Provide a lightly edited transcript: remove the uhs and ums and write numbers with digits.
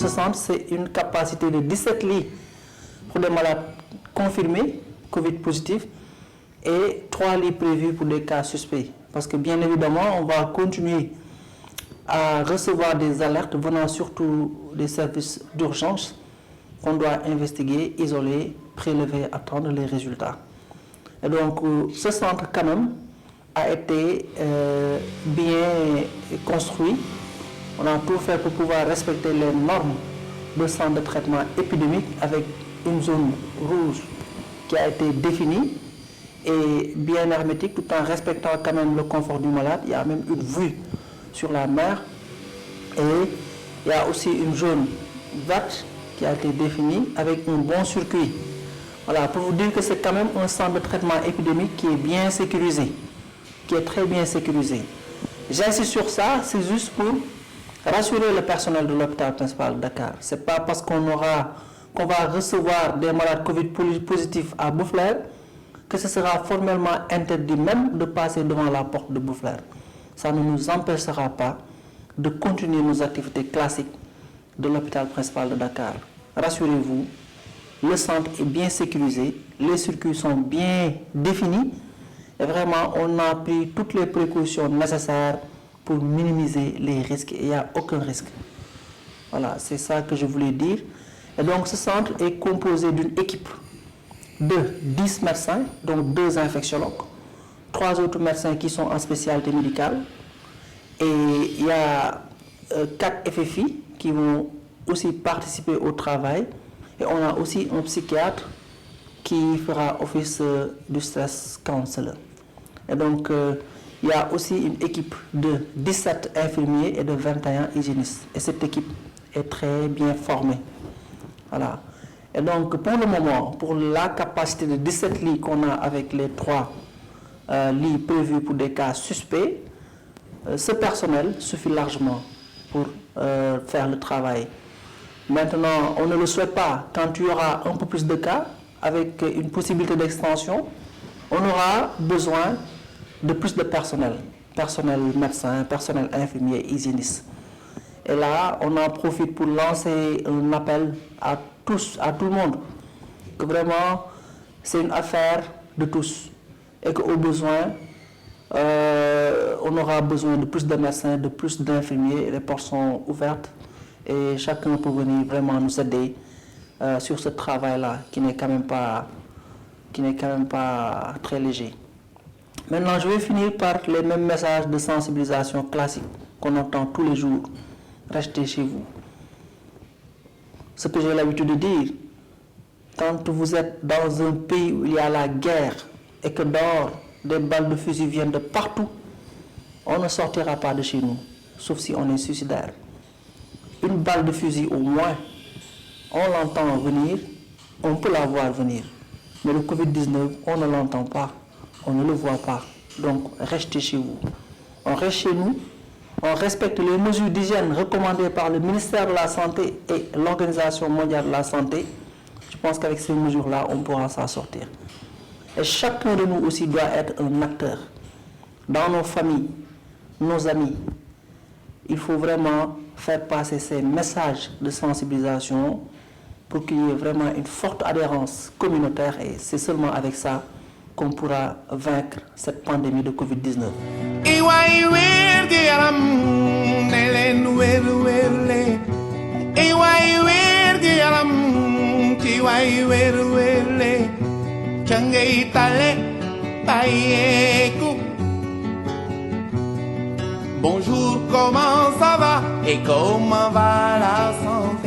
ce centre, c'est une capacité de 17 lits pour des malades confirmés, Covid positifs, et 3 lits prévus pour des cas suspects. Parce que bien évidemment, on va continuer à recevoir des alertes venant surtout des services d'urgence qu'on doit investiguer, isoler, prélever, attendre les résultats. Et donc, ce centre, quand même, a été bien construit. On a tout fait pour pouvoir respecter les normes de centre de traitement épidémique avec une zone rouge qui a été définie et bien hermétique tout en respectant quand même le confort du malade. Il y a même une vue sur la mer et il y a aussi une zone verte qui a été définie avec un bon circuit. Voilà, pour vous dire que c'est quand même un centre de traitement épidémique qui est bien sécurisé, qui est très bien sécurisé. J'insiste sur ça, c'est juste pour rassurer le personnel de l'hôpital principal de Dakar. Ce n'est pas parce qu'on va recevoir des malades Covid positifs à Boufflers que ce sera formellement interdit même de passer devant la porte de Boufflers. Ça ne nous empêchera pas de continuer nos activités classiques de l'hôpital principal de Dakar. Rassurez-vous, le centre est bien sécurisé, les circuits sont bien définis et vraiment on a pris toutes les précautions nécessaires pour minimiser les risques et il n'y a aucun risque. Voilà, c'est ça que je voulais dire. Et donc ce centre est composé d'une équipe de 10 médecins, donc 2 infectiologues, 3 autres médecins qui sont en spécialité médicale et il y a 4 FFI qui vont aussi participer au travail et on a aussi un psychiatre qui fera office du stress counselor. Et donc il y a aussi une équipe de 17 infirmiers et de 21 hygiénistes et cette équipe est très bien formée. Voilà. Et donc, pour le moment, pour la capacité de 17 lits qu'on a avec les 3 lits prévus pour des cas suspects, ce personnel suffit largement pour faire le travail. Maintenant, on ne le souhaite pas. Quand il y aura un peu plus de cas, avec une possibilité d'extension, on aura besoin de plus de personnel. Personnel médecin, personnel infirmier, hygiéniste. Et là, on en profite pour lancer un appel à tous, à tout le monde, que vraiment c'est une affaire de tous et qu'au besoin, on aura besoin de plus de médecins, de plus d'infirmiers, les portes sont ouvertes et chacun peut venir vraiment nous aider sur ce travail-là qui n'est quand même pas très léger. Maintenant, je vais finir par les mêmes messages de sensibilisation classiques qu'on entend tous les jours. Restez chez vous. Ce que j'ai l'habitude de dire, quand vous êtes dans un pays où il y a la guerre et que dehors des balles de fusil viennent de partout, on ne sortira pas de chez nous, sauf si on est suicidaire. Une balle de fusil au moins, on l'entend venir, on peut la voir venir. Mais le Covid-19, on ne l'entend pas, on ne le voit pas. Donc restez chez vous. On reste chez nous. On respecte les mesures d'hygiène recommandées par le ministère de la Santé et l'Organisation mondiale de la Santé. Je pense qu'avec ces mesures-là, on pourra s'en sortir. Et chacun de nous aussi doit être un acteur. Dans nos familles, nos amis, il faut vraiment faire passer ces messages de sensibilisation pour qu'il y ait vraiment une forte adhérence communautaire et c'est seulement avec ça qu'on pourra vaincre cette pandémie de Covid-19. Bonjour, comment ça va et comment va la santé?